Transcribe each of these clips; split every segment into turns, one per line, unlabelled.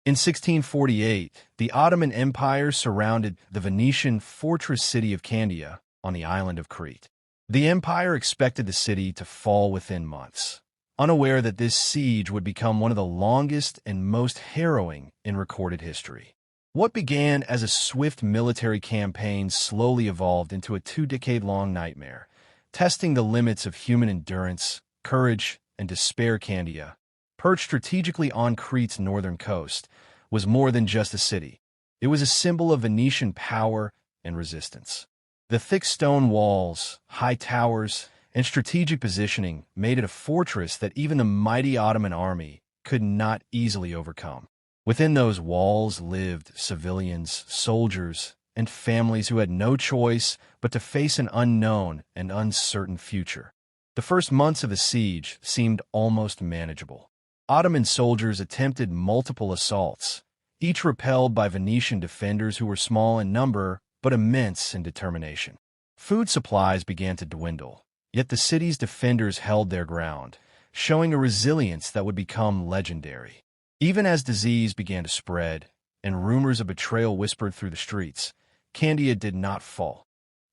In 1648, the Ottoman Empire surrounded the Venetian fortress city of Candia on the island of Crete. The empire expected the city to fall within months, unaware that this siege would become one of the longest and most harrowing in recorded history. What began as a swift military campaign slowly evolved into a two-decade-long nightmare, testing the limits of human endurance, courage, and despair. Candia, perched strategically on Crete's northern coast, was more than just a city. It was a symbol of Venetian power and resistance. The thick stone walls, high towers, and strategic positioning made it a fortress that even the mighty Ottoman army could not easily overcome. Within those walls lived civilians, soldiers, and families who had no choice but to face an unknown and uncertain future. The first months of the siege seemed almost manageable. Ottoman soldiers attempted multiple assaults, each repelled by Venetian defenders who were small in number but immense in determination. Food supplies began to dwindle, yet the city's defenders held their ground, showing a resilience that would become legendary. Even as disease began to spread and rumors of betrayal whispered through the streets, Candia did not fall.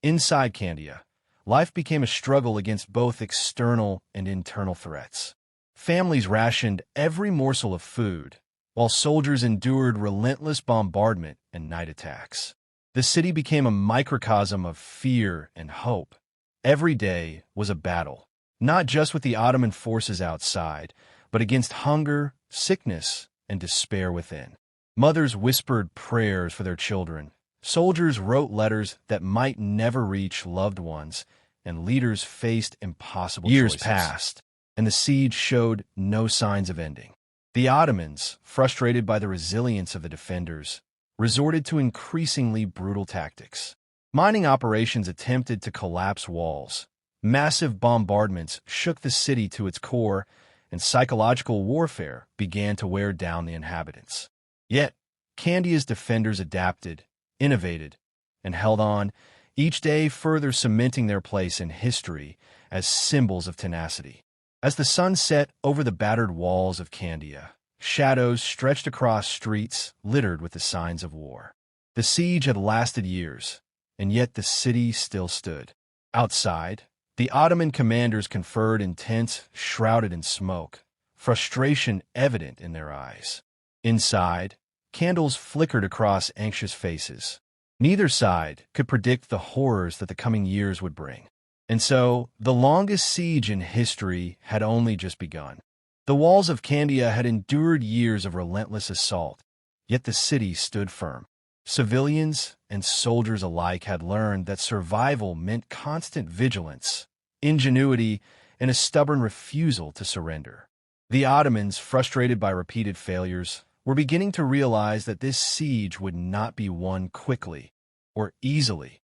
Inside Candia, life became a struggle against both external and internal threats. Families rationed every morsel of food, while soldiers endured relentless bombardment and night attacks. The city became a microcosm of fear and hope. Every day was a battle, not just with the Ottoman forces outside, but against hunger, sickness, and despair within. Mothers whispered prayers for their children, soldiers wrote letters that might never reach loved ones, and leaders faced impossible choices. Years passed, and the siege showed no signs of ending. The Ottomans, frustrated by the resilience of the defenders, resorted to increasingly brutal tactics. Mining operations attempted to collapse walls. Massive bombardments shook the city to its core, and psychological warfare began to wear down the inhabitants. Yet, Candia's defenders adapted, innovated, and held on, each day further cementing their place in history as symbols of tenacity. As the sun set over the battered walls of Candia, shadows stretched across streets littered with the signs of war. The siege had lasted years, and yet the city still stood. Outside, the Ottoman commanders conferred in tents shrouded in smoke, frustration evident in their eyes. Inside, candles flickered across anxious faces. Neither side could predict the horrors that the coming years would bring. And so, the longest siege in history had only just begun. The walls of Candia had endured years of relentless assault, yet the city stood firm. Civilians and soldiers alike had learned that survival meant constant vigilance, ingenuity, and a stubborn refusal to surrender. The Ottomans, frustrated by repeated failures, were beginning to realize that this siege would not be won quickly or easily.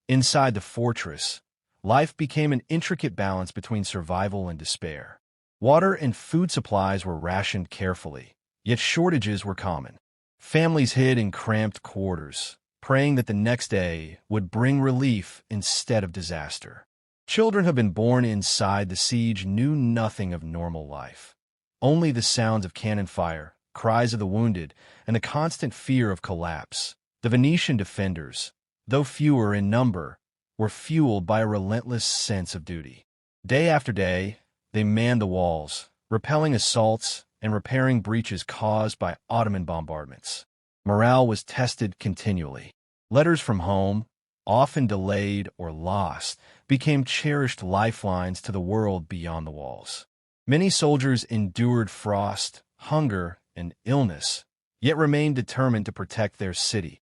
Inside the fortress, life became an intricate balance between survival and despair. Water and food supplies were rationed carefully, yet shortages were common. Families hid in cramped quarters, praying that the next day would bring relief instead of disaster. Children who had been born inside the siege knew nothing of normal life. Only the sounds of cannon fire, cries of the wounded, and the constant fear of collapse. The Venetian defenders, though fewer in number, were fueled by a relentless sense of duty. Day after day, they manned the walls, repelling assaults and repairing breaches caused by Ottoman bombardments. Morale was tested continually. Letters from home, often delayed or lost, became cherished lifelines to the world beyond the walls. Many soldiers endured frost, hunger, and illness, yet remained determined to protect their city.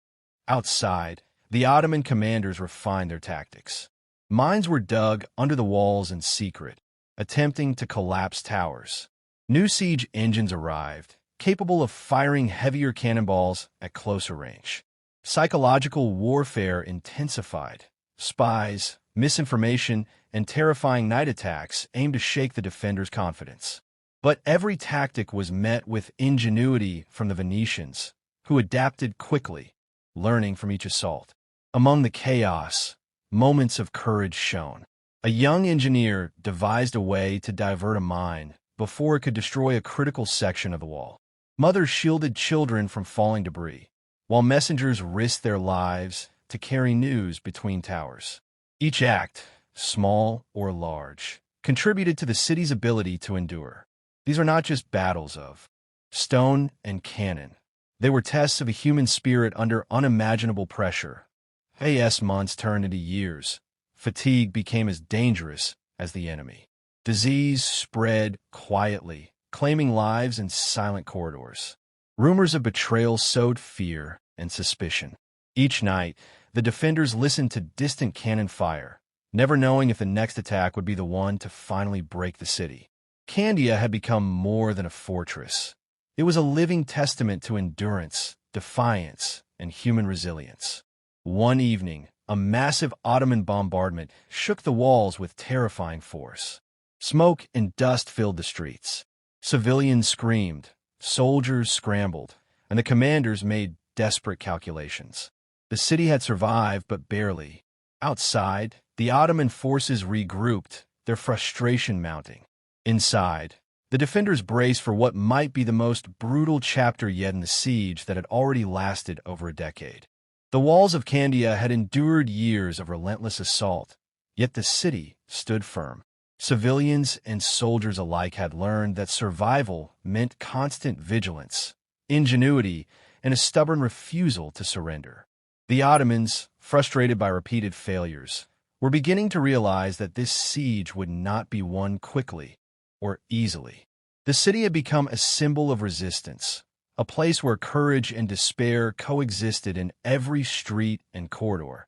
Outside, the Ottoman commanders refined their tactics. Mines were dug under the walls in secret, attempting to collapse towers. New siege engines arrived, capable of firing heavier cannonballs at closer range. Psychological warfare intensified. Spies, misinformation, and terrifying night attacks aimed to shake the defenders' confidence. But every tactic was met with ingenuity from the Venetians, who adapted quickly, learning from each assault. Among the chaos, moments of courage shone. A young engineer devised a way to divert a mine before it could destroy a critical section of the wall. Mothers shielded children from falling debris, while messengers risked their lives to carry news between towers. Each act, small or large, contributed to the city's ability to endure. These are not just battles of stone and cannon. They were tests of a human spirit under unimaginable pressure. As months turned into years, fatigue became as dangerous as the enemy. Disease spread quietly, claiming lives in silent corridors. Rumors of betrayal sowed fear and suspicion. Each night, the defenders listened to distant cannon fire, never knowing if the next attack would be the one to finally break the city. Candia had become more than a fortress. It was a living testament to endurance, defiance, and human resilience. One evening, a massive Ottoman bombardment shook the walls with terrifying force. Smoke and dust filled the streets. Civilians screamed, soldiers scrambled, and the commanders made desperate calculations. The city had survived, but barely. Outside, the Ottoman forces regrouped, their frustration mounting. Inside, the defenders braced for what might be the most brutal chapter yet in the siege that had already lasted over a decade. The walls of Candia had endured years of relentless assault, yet the city stood firm. Civilians and soldiers alike had learned that survival meant constant vigilance, ingenuity, and a stubborn refusal to surrender. The Ottomans, frustrated by repeated failures, were beginning to realize that this siege would not be won quickly or easily. The city had become a symbol of resistance, a place where courage and despair coexisted in every street and corridor.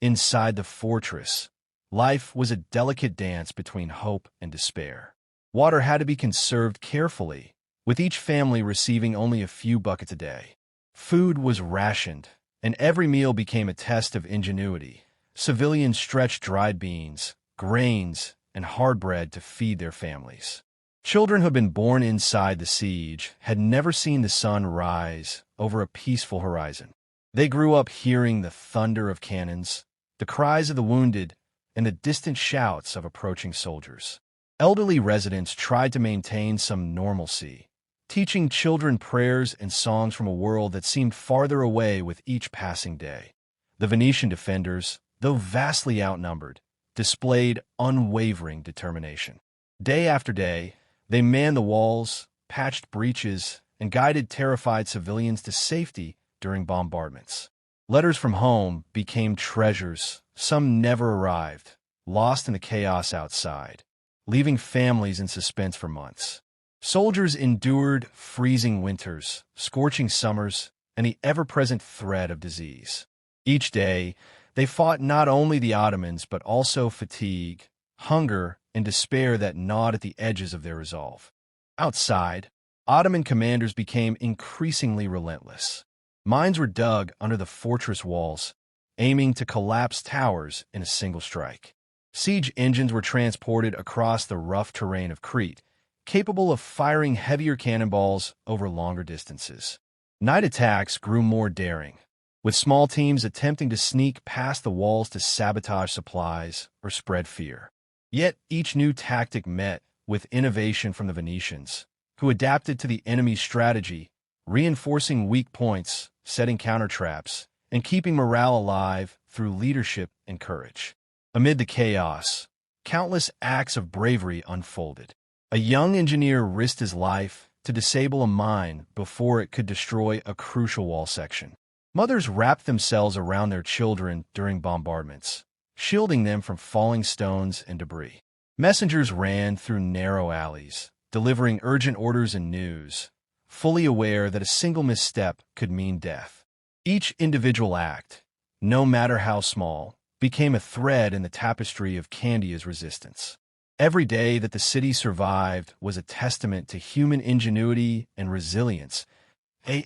Inside the fortress, life was a delicate dance between hope and despair. Water had to be conserved carefully, with each family receiving only a few buckets a day. Food was rationed, and every meal became a test of ingenuity. Civilians stretched dried beans, grains, and hard bread to feed their families. Children who had been born inside the siege had never seen the sun rise over a peaceful horizon. They grew up hearing the thunder of cannons, the cries of the wounded, and the distant shouts of approaching soldiers. Elderly residents tried to maintain some normalcy, teaching children prayers and songs from a world that seemed farther away with each passing day. The Venetian defenders, though vastly outnumbered, displayed unwavering determination. Day after day, they manned the walls, patched breaches, and guided terrified civilians to safety during bombardments. Letters from home became treasures. Some never arrived, lost in the chaos outside, leaving families in suspense for months. Soldiers endured freezing winters, scorching summers, and the ever-present threat of disease. Each day, they fought not only the Ottomans but also fatigue, hunger, and despair that gnawed at the edges of their resolve. Outside, Ottoman commanders became increasingly relentless. Mines were dug under the fortress walls, aiming to collapse towers in a single strike. Siege engines were transported across the rough terrain of Crete, capable of firing heavier cannonballs over longer distances. Night attacks grew more daring, with small teams attempting to sneak past the walls to sabotage supplies or spread fear. Yet each new tactic met with innovation from the Venetians, who adapted to the enemy's strategy, reinforcing weak points, setting counter-traps, and keeping morale alive through leadership and courage. Amid the chaos, countless acts of bravery unfolded. A young engineer risked his life to disable a mine before it could destroy a crucial wall section. Mothers wrapped themselves around their children during bombardments, shielding them from falling stones and debris. Messengers ran through narrow alleys, delivering urgent orders and news, fully aware that a single misstep could mean death. Each individual act, no matter how small, became a thread in the tapestry of Candia's resistance. Every day that the city survived was a testament to human ingenuity and resilience.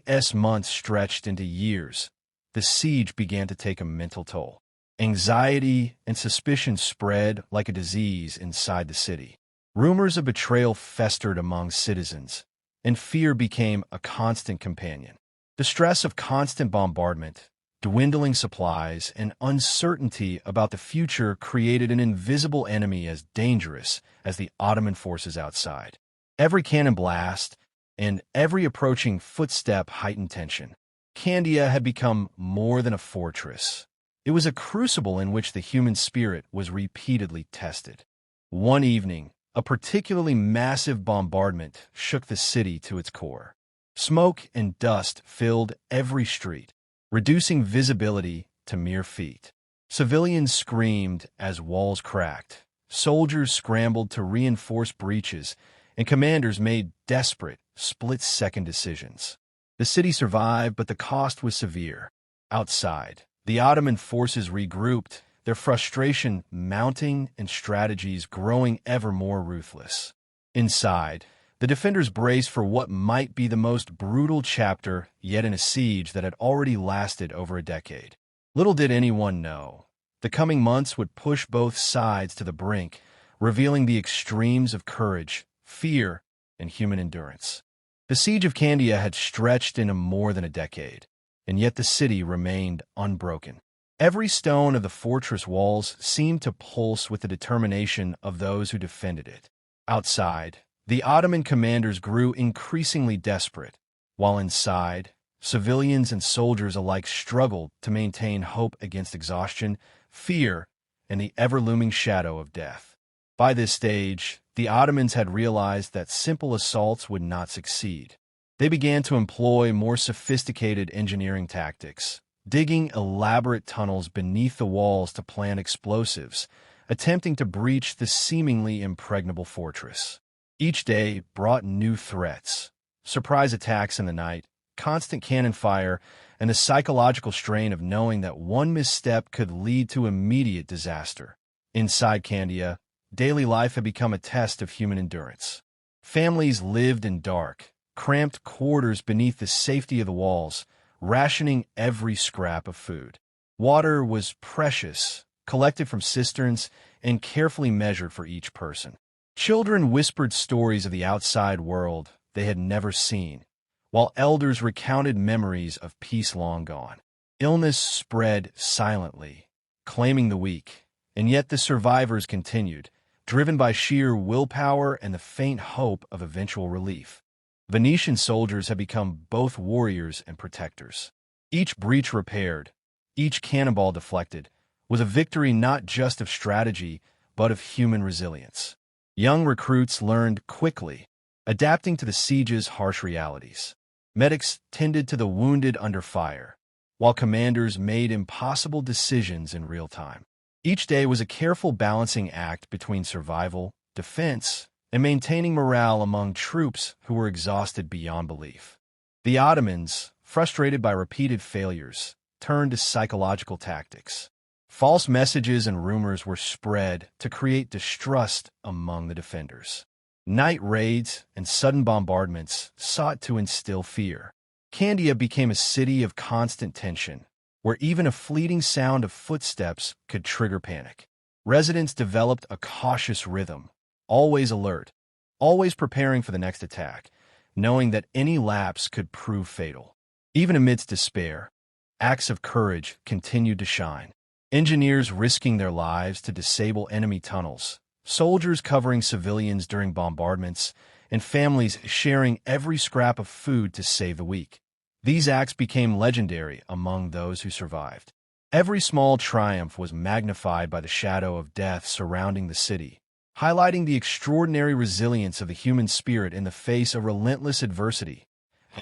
As months stretched into years, the siege began to take a mental toll. Anxiety and suspicion spread like a disease inside the city. Rumors of betrayal festered among citizens, and fear became a constant companion. The stress of constant bombardment, dwindling supplies, and uncertainty about the future created an invisible enemy as dangerous as the Ottoman forces outside. Every cannon blast, and every approaching footstep heightened tension. Candia had become more than a fortress. It was a crucible in which the human spirit was repeatedly tested. One evening, a particularly massive bombardment shook the city to its core. Smoke and dust filled every street, reducing visibility to mere feet. Civilians screamed as walls cracked. Soldiers scrambled to reinforce breaches, and commanders made desperate, split-second decisions. The city survived, but the cost was severe. Outside, the Ottoman forces regrouped, their frustration mounting and strategies growing ever more ruthless. Inside, the defenders braced for what might be the most brutal chapter yet in a siege that had already lasted over a decade. Little did anyone know, the coming months would push both sides to the brink, revealing the extremes of courage, fear, and human endurance. The siege of Candia had stretched into more than a decade, and yet the city remained unbroken. Every stone of the fortress walls seemed to pulse with the determination of those who defended it. Outside, the Ottoman commanders grew increasingly desperate, while inside, civilians and soldiers alike struggled to maintain hope against exhaustion, fear, and the ever-looming shadow of death. By this stage, the Ottomans had realized that simple assaults would not succeed. They began to employ more sophisticated engineering tactics, digging elaborate tunnels beneath the walls to plant explosives, attempting to breach the seemingly impregnable fortress. Each day brought new threats: surprise attacks in the night, constant cannon fire, and the psychological strain of knowing that one misstep could lead to immediate disaster. Inside Candia, daily life had become a test of human endurance. Families lived in dark, cramped quarters beneath the safety of the walls, rationing every scrap of food. Water was precious, collected from cisterns, and carefully measured for each person. Children whispered stories of the outside world they had never seen, while elders recounted memories of peace long gone. Illness spread silently, claiming the weak, and yet the survivors continued, driven by sheer willpower and the faint hope of eventual relief. Venetian soldiers had become both warriors and protectors. Each breach repaired, each cannonball deflected, was a victory not just of strategy, but of human resilience. Young recruits learned quickly, adapting to the siege's harsh realities. Medics tended to the wounded under fire, while commanders made impossible decisions in real time. Each day was a careful balancing act between survival, defense, and maintaining morale among troops who were exhausted beyond belief. The Ottomans, frustrated by repeated failures, turned to psychological tactics. False messages and rumors were spread to create distrust among the defenders. Night raids and sudden bombardments sought to instill fear. Candia became a city of constant tension, where even a fleeting sound of footsteps could trigger panic. Residents developed a cautious rhythm, always alert, always preparing for the next attack, knowing that any lapse could prove fatal. Even amidst despair, acts of courage continued to shine. Engineers risking their lives to disable enemy tunnels, soldiers covering civilians during bombardments, and families sharing every scrap of food to save the weak. These acts became legendary among those who survived. Every small triumph was magnified by the shadow of death surrounding the city, highlighting the extraordinary resilience of the human spirit in the face of relentless adversity.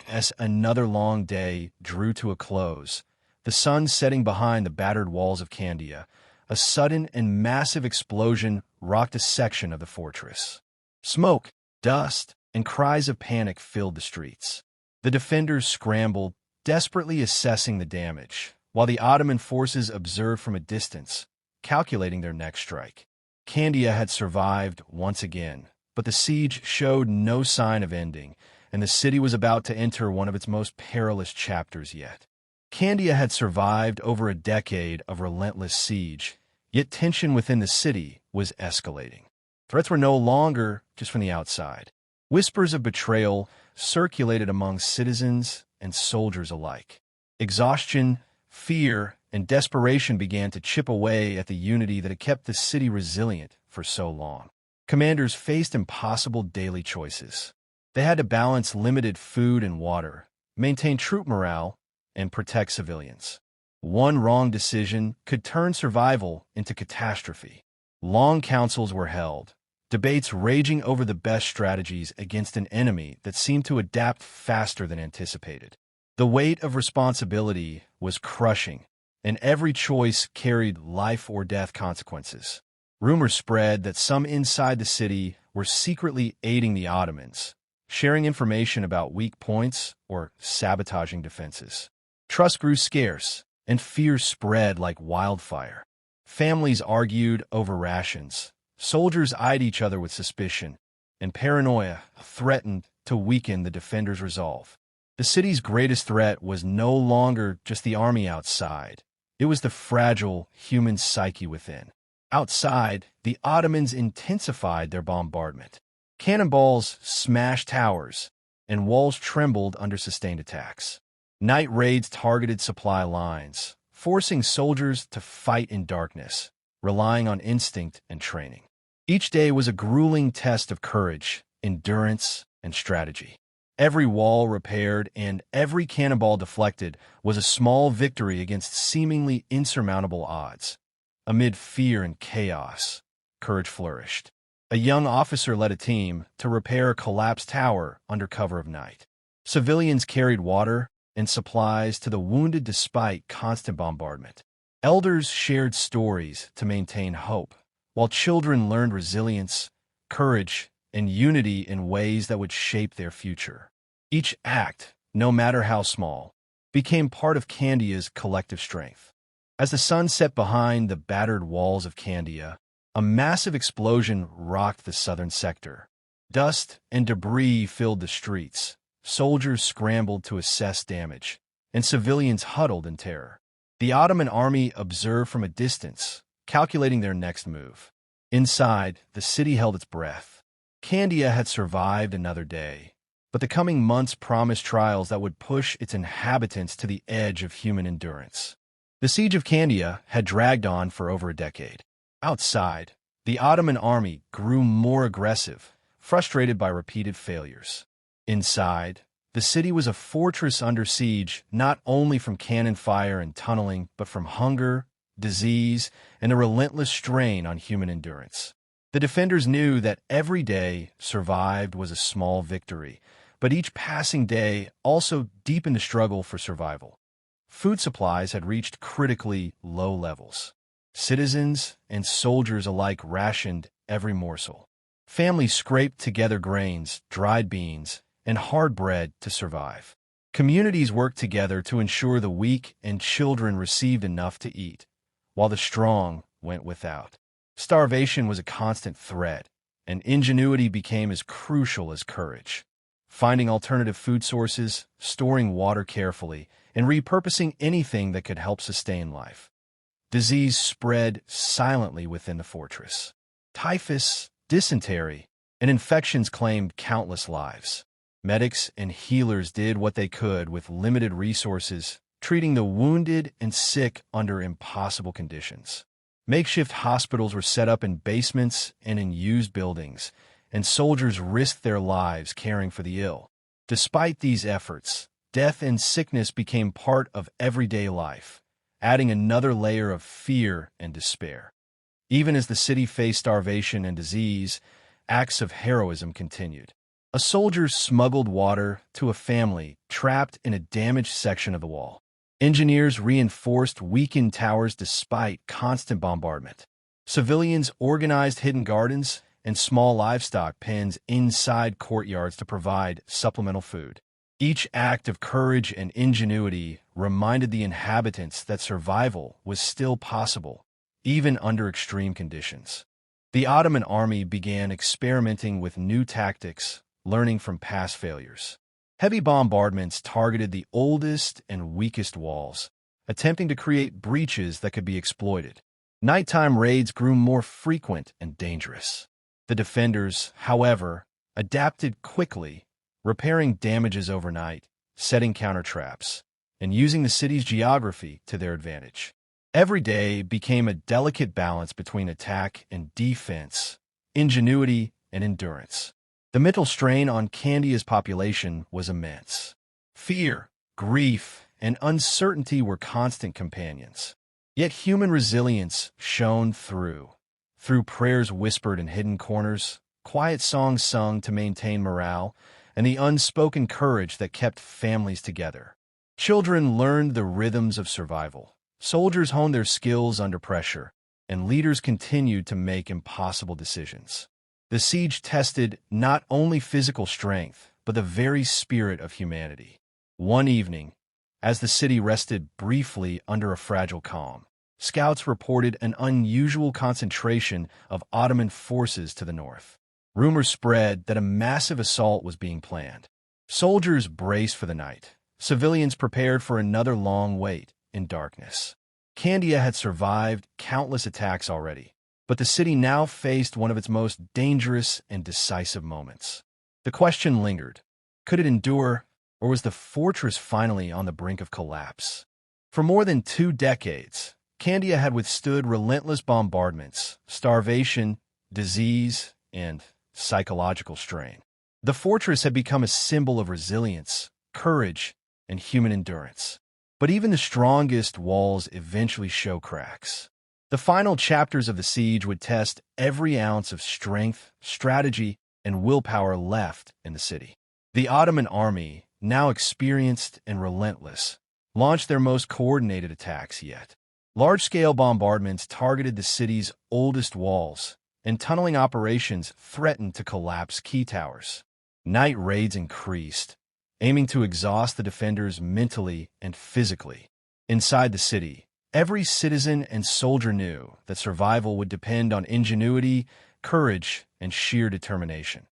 As another long day drew to a close, the sun setting behind the battered walls of Candia, a sudden and massive explosion rocked a section of the fortress. Smoke, dust, and cries of panic filled the streets. The defenders scrambled, desperately assessing the damage, while the Ottoman forces observed from a distance, calculating their next strike. Candia had survived once again, but the siege showed no sign of ending, and the city was about to enter one of its most perilous chapters yet. Candia had survived over a decade of relentless siege, yet tension within the city was escalating. Threats were no longer just from the outside. Whispers of betrayal circulated among citizens and soldiers alike. Exhaustion, fear, and desperation began to chip away at the unity that had kept the city resilient for so long. Commanders faced impossible daily choices: They had to balance limited food and water, maintain troop morale, and protect civilians. One wrong decision could turn survival into catastrophe. Long councils were held, debates raging over the best strategies against an enemy that seemed to adapt faster than anticipated. The weight of responsibility was crushing, and every choice carried life or death consequences. Rumors spread that some inside the city were secretly aiding the Ottomans, sharing information about weak points or sabotaging defenses. Trust grew scarce, and fear spread like wildfire. Families argued over rations, soldiers eyed each other with suspicion, and paranoia threatened to weaken the defenders' resolve. The city's greatest threat was no longer just the army outside. It was the fragile human psyche within. Outside, the Ottomans intensified their bombardment. Cannonballs smashed towers, and walls trembled under sustained attacks. Night raids targeted supply lines, forcing soldiers to fight in darkness, relying on instinct and training. Each day was a grueling test of courage, endurance, and strategy. Every wall repaired and every cannonball deflected was a small victory against seemingly insurmountable odds. Amid fear and chaos, courage flourished. A young officer led a team to repair a collapsed tower under cover of night. Civilians carried water and supplies to the wounded despite constant bombardment. Elders shared stories to maintain hope, while children learned resilience, courage, and unity in ways that would shape their future. Each act, no matter how small, became part of Candia's collective strength. As the sun set behind the battered walls of Candia, a massive explosion rocked the southern sector. Dust and debris filled the streets. Soldiers scrambled to assess damage, and civilians huddled in terror. The Ottoman army observed from a distance, calculating their next move. Inside, the city held its breath. Candia had survived another day, but the coming months promised trials that would push its inhabitants to the edge of human endurance. The siege of Candia had dragged on for over a decade. Outside, the Ottoman army grew more aggressive, frustrated by repeated failures. Inside, the city was a fortress under siege not only from cannon fire and tunneling, but from hunger, disease, and a relentless strain on human endurance. The defenders knew that every day survived was a small victory, but each passing day also deepened the struggle for survival. Food supplies had reached critically low levels. Citizens and soldiers alike rationed every morsel. Families scraped together grains, dried beans, and hard bread to survive. Communities worked together to ensure the weak and children received enough to eat, while the strong went without. Starvation was a constant threat, and ingenuity became as crucial as courage. Finding alternative food sources, storing water carefully, and repurposing anything that could help sustain life. Disease spread silently within the fortress. Typhus, dysentery, and infections claimed countless lives. Medics and healers did what they could with limited resources, treating the wounded and sick under impossible conditions. Makeshift hospitals were set up in basements and in used buildings, and soldiers risked their lives caring for the ill. Despite these efforts, death and sickness became part of everyday life, adding another layer of fear and despair. Even as the city faced starvation and disease, acts of heroism continued. A soldier smuggled water to a family trapped in a damaged section of the wall. Engineers reinforced weakened towers despite constant bombardment. Civilians organized hidden gardens and small livestock pens inside courtyards to provide supplemental food. Each act of courage and ingenuity reminded the inhabitants that survival was still possible, even under extreme conditions. The Ottoman army began experimenting with new tactics, learning from past failures. Heavy bombardments targeted the oldest and weakest walls, attempting to create breaches that could be exploited. Nighttime raids grew more frequent and dangerous. The defenders, however, adapted quickly, repairing damages overnight, setting counter traps, and using the city's geography to their advantage. Every day became a delicate balance between attack and defense, ingenuity and endurance. The mental strain on Candia's population was immense. Fear, grief, and uncertainty were constant companions. Yet human resilience shone through prayers whispered in hidden corners, quiet songs sung to maintain morale, and the unspoken courage that kept families together. Children learned the rhythms of survival. Soldiers honed their skills under pressure, and leaders continued to make impossible decisions. The siege tested not only physical strength, but the very spirit of humanity. One evening, as the city rested briefly under a fragile calm, scouts reported an unusual concentration of Ottoman forces to the north. Rumors spread that a massive assault was being planned. Soldiers braced for the night. Civilians prepared for another long wait in darkness. Candia had survived countless attacks already, but the city now faced one of its most dangerous and decisive moments. The question lingered. Could it endure, or was the fortress finally on the brink of collapse? For more than 2 decades, Candia had withstood relentless bombardments, starvation, disease, and psychological strain. The fortress had become a symbol of resilience, courage, and human endurance. But even the strongest walls eventually show cracks. The final chapters of the siege would test every ounce of strength, strategy, and willpower left in the city. The Ottoman army, now experienced and relentless, launched their most coordinated attacks yet. Large-scale bombardments targeted the city's oldest walls, and tunneling operations threatened to collapse key towers. Night raids increased, aiming to exhaust the defenders mentally and physically. Inside the city, every citizen and soldier knew that survival would depend on ingenuity, courage, and sheer determination.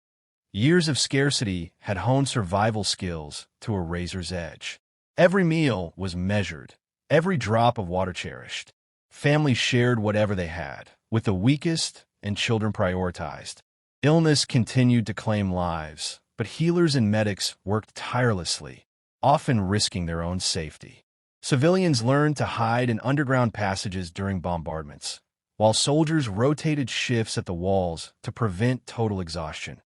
Years of scarcity had honed survival skills to a razor's edge. Every meal was measured, every drop of water cherished. Families shared whatever they had, with the weakest and children prioritized. Illness continued to claim lives, but healers and medics worked tirelessly, often risking their own safety. Civilians learned to hide in underground passages during bombardments, while soldiers rotated shifts at the walls to prevent total exhaustion.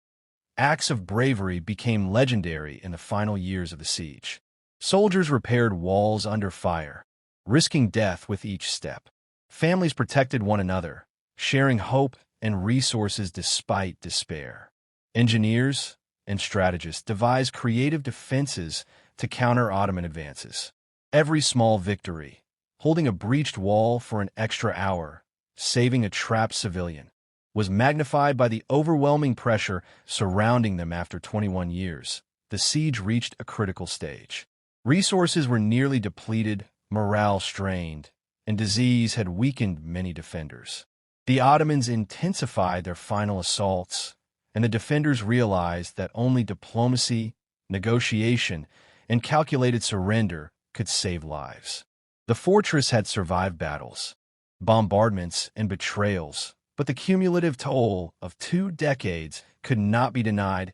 Acts of bravery became legendary in the final years of the siege. Soldiers repaired walls under fire, risking death with each step. Families protected one another, sharing hope and resources despite despair. Engineers and strategists devised creative defenses to counter Ottoman advances. Every small victory, holding a breached wall for an extra hour, saving a trapped civilian, was magnified by the overwhelming pressure surrounding them. After 21 years, the siege reached a critical stage. Resources were nearly depleted, morale strained, and disease had weakened many defenders. The Ottomans intensified their final assaults, and the defenders realized that only diplomacy, negotiation, and calculated surrender could save lives. The fortress had survived battles, bombardments, and betrayals, but the cumulative toll of 2 decades could not be denied.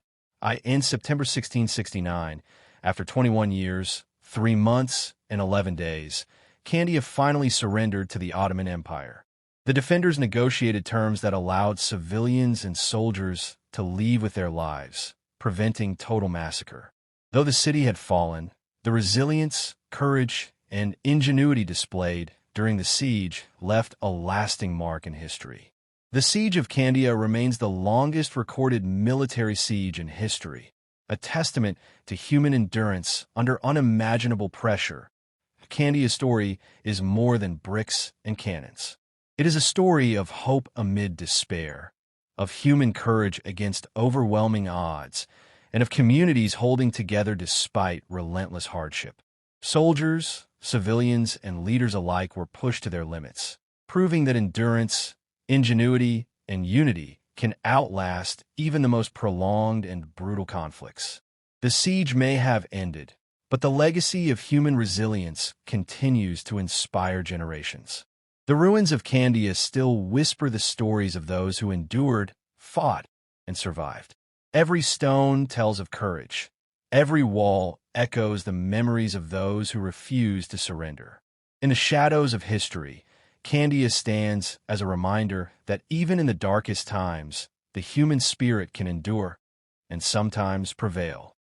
In September 1669, after 21 years, 3 months, and 11 days, Candia finally surrendered to the Ottoman Empire. The defenders negotiated terms that allowed civilians and soldiers to leave with their lives, preventing total massacre. Though the city had fallen, the resilience, courage, and ingenuity displayed during the siege left a lasting mark in history. The Siege of Candia remains the longest recorded military siege in history, a testament to human endurance under unimaginable pressure. Candia's story is more than bricks and cannons. It is a story of hope amid despair, of human courage against overwhelming odds, and of communities holding together despite relentless hardship. Soldiers, civilians, and leaders alike were pushed to their limits, proving that endurance, ingenuity, and unity can outlast even the most prolonged and brutal conflicts. The siege may have ended, but the legacy of human resilience continues to inspire generations. The ruins of Candia still whisper the stories of those who endured, fought, and survived. Every stone tells of courage. Every wall echoes the memories of those who refused to surrender. In the shadows of history, Candia stands as a reminder that even in the darkest times, the human spirit can endure. and sometimes prevail.